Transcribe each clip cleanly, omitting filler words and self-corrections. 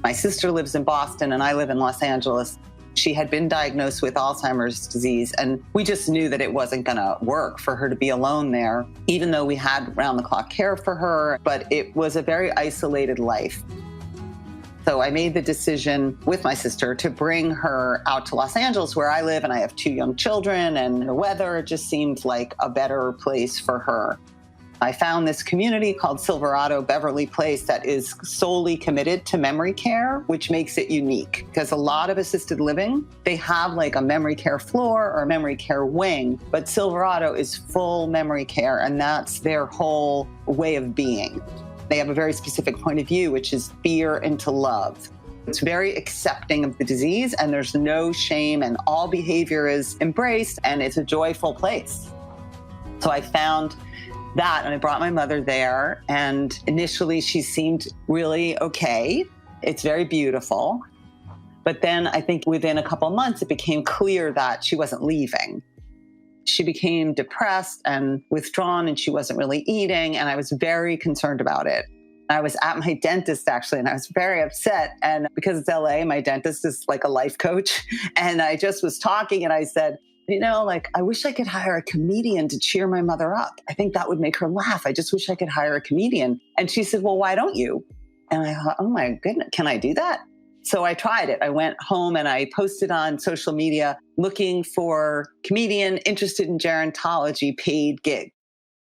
My sister lives in Boston and I live in Los Angeles. She had been diagnosed with Alzheimer's disease, and we just knew that it wasn't going to work for her to be alone there, even though we had round-the-clock care for her, but it was a very isolated life. So I made the decision with my sister to bring her out to Los Angeles, where I live, and I have 2 young children, and the weather just seemed like a better place for her. I found this community called Silverado Beverly Place that is solely committed to memory care, which makes it unique because a lot of assisted living, they have like a memory care floor or a memory care wing, but Silverado is full memory care, and that's their whole way of being. They have a very specific point of view, which is fear into love. It's very accepting of the disease, and there's no shame, and all behavior is embraced, and it's a joyful place. So I found that, and I brought my mother there, and initially she seemed really okay. It's very beautiful. But then I think within a couple of months, it became clear that she wasn't leaving. She became depressed and withdrawn, and she wasn't really eating, and I was very concerned about it. I was at my dentist, actually, and I was very upset. And because it's LA, my dentist is like a life coach. And I just was talking, and I said, I wish I could hire a comedian to cheer my mother up. I think that would make her laugh. I just wish I could hire a comedian. And she said, well, why don't you? And I thought, oh my goodness, can I do that? So I tried it. I went home and I posted on social media looking for comedian interested in gerontology paid gig.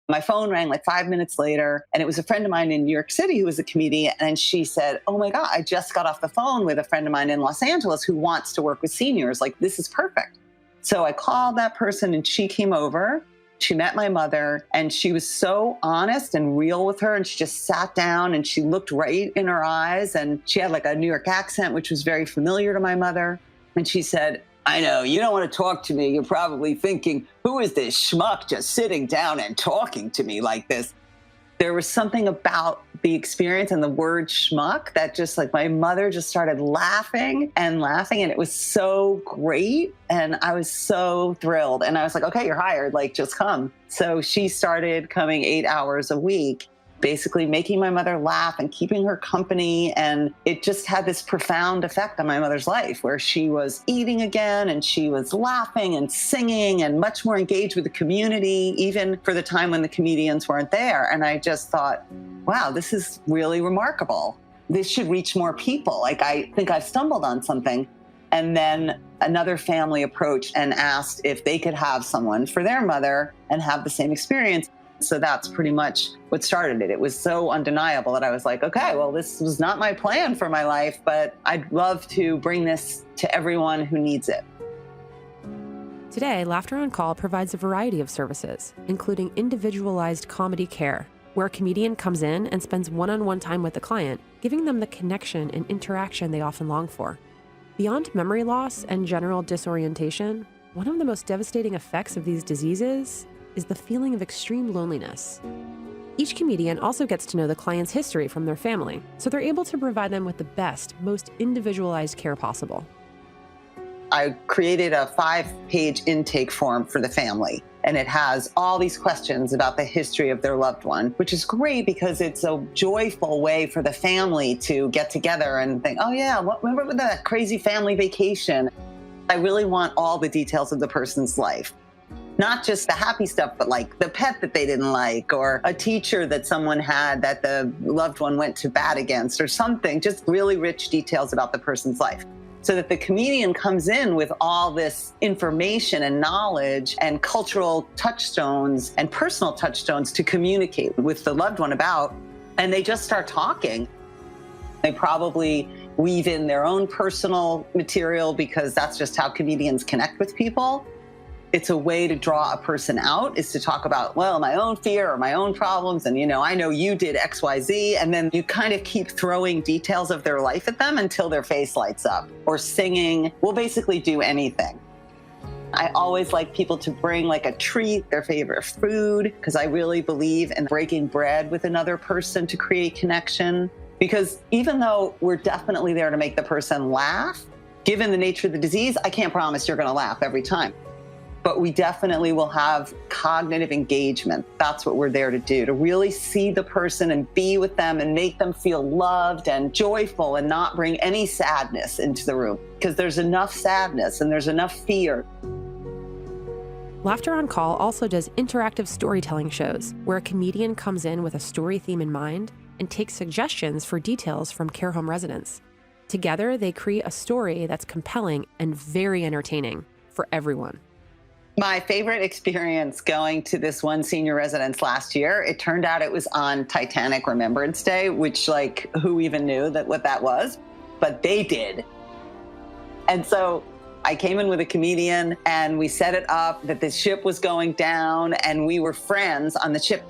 My phone rang like 5 minutes later, and it was a friend of mine in New York City who was a comedian. And she said, oh my God, I just got off the phone with a friend of mine in Los Angeles who wants to work with seniors. Like, this is perfect. So I called that person, and she came over. She met my mother, and she was so honest and real with her. And she just sat down and she looked right in her eyes, and she had like a New York accent, which was very familiar to my mother. And she said, I know you don't want to talk to me. You're probably thinking, who is this schmuck just sitting down and talking to me like this? There was something about the experience and the word schmuck that just like my mother just started laughing and laughing. And it was so great. And I was so thrilled. And I was like, okay, you're hired. Like, just come. So she started coming 8 hours a week, basically making my mother laugh and keeping her company. And it just had this profound effect on my mother's life, where she was eating again and she was laughing and singing and much more engaged with the community, even for the time when the comedians weren't there. And I just thought, wow, this is really remarkable. This should reach more people. Like, I think I've stumbled on something. And then another family approached and asked if they could have someone for their mother and have the same experience. So that's pretty much what started it. It was so undeniable that I was like, okay, well, this was not my plan for my life, but I'd love to bring this to everyone who needs it. Today, Laughter on Call provides a variety of services, including individualized comedy care, where a comedian comes in and spends one-on-one time with the client, giving them the connection and interaction they often long for. Beyond memory loss and general disorientation, one of the most devastating effects of these diseases is the feeling of extreme loneliness. Each comedian also gets to know the client's history from their family, so they're able to provide them with the best, most individualized care possible. I created a 5-page intake form for the family, and it has all these questions about the history of their loved one, which is great because it's a joyful way for the family to get together and think, oh yeah, remember that crazy family vacation? I really want all the details of the person's life. Not just the happy stuff, but like the pet that they didn't like, or a teacher that someone had that the loved one went to bat against, or something, just really rich details about the person's life. So that the comedian comes in with all this information and knowledge and cultural touchstones and personal touchstones to communicate with the loved one about, and they just start talking. They probably weave in their own personal material because that's just how comedians connect with people. It's a way to draw a person out, is to talk about, well, my own fear or my own problems. And, I know you did X, Y, Z. And then you kind of keep throwing details of their life at them until their face lights up. Or singing. We'll basically do anything. I always like people to bring like a treat, their favorite food, because I really believe in breaking bread with another person to create connection. Because even though we're definitely there to make the person laugh, given the nature of the disease, I can't promise you're going to laugh every time. but we definitely will have cognitive engagement. That's what we're there to do, to really see the person and be with them and make them feel loved and joyful and not bring any sadness into the room, because there's enough sadness and there's enough fear. Laughter on Call also does interactive storytelling shows where a comedian comes in with a story theme in mind and takes suggestions for details from care home residents. Together, they create a story that's compelling and very entertaining for everyone. My favorite experience going to this one senior residence last year, it turned out it was on Titanic Remembrance Day, which, like, who even knew what that was? But they did. And so I came in with a comedian and we set it up that the ship was going down and we were friends on the ship.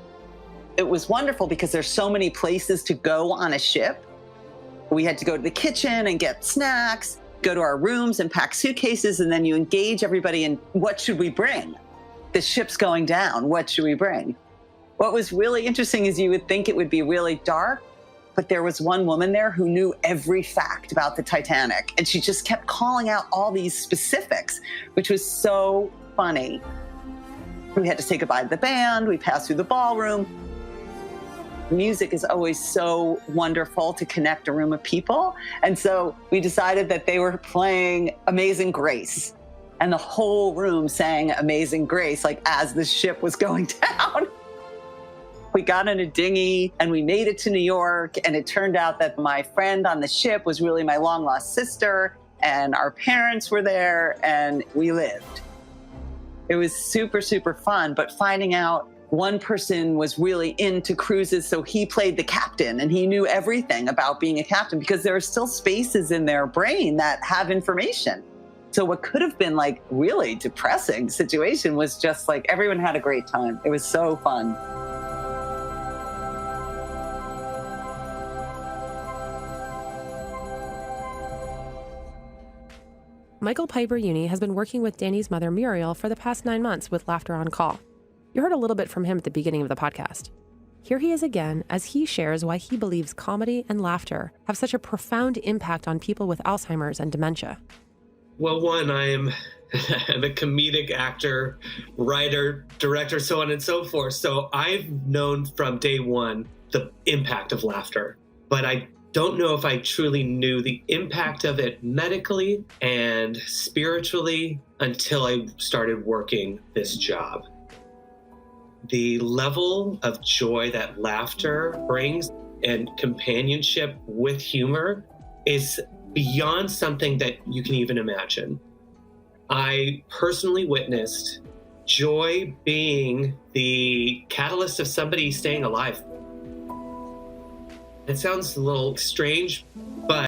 It was wonderful because there's so many places to go on a ship. We had to go to the kitchen and get snacks, go to our rooms and pack suitcases, and then you engage everybody in what should we bring? The ship's going down, what should we bring? What was really interesting is you would think it would be really dark, but there was one woman there who knew every fact about the Titanic, and she just kept calling out all these specifics, which was so funny. We had to say goodbye to the band, we passed through the ballroom. Music is always so wonderful to connect a room of people. And so we decided that they were playing Amazing Grace. And the whole room sang Amazing Grace, like as the ship was going down. We got in a dinghy and we made it to New York. And it turned out that my friend on the ship was really my long lost sister. And our parents were there and we lived. It was super, super fun. But finding out one person was really into cruises, so he played the captain and he knew everything about being a captain because there are still spaces in their brain that have information. So what could have been like really depressing situation was just like everyone had a great time. It was so fun. Michael Piper Uni has been working with Danny's mother, Muriel, for the past 9 months with Laughter on Call. You heard a little bit from him at the beginning of the podcast. Here he is again as he shares why he believes comedy and laughter have such a profound impact on people with Alzheimer's and dementia. Well, one, I'm a comedic actor, writer, director, so on and so forth. So I've known from day one the impact of laughter, but I don't know if I truly knew the impact of it medically and spiritually until I started working this job. The level of joy that laughter brings and companionship with humor is beyond something that you can even imagine. I personally witnessed joy being the catalyst of somebody staying alive. It sounds a little strange, but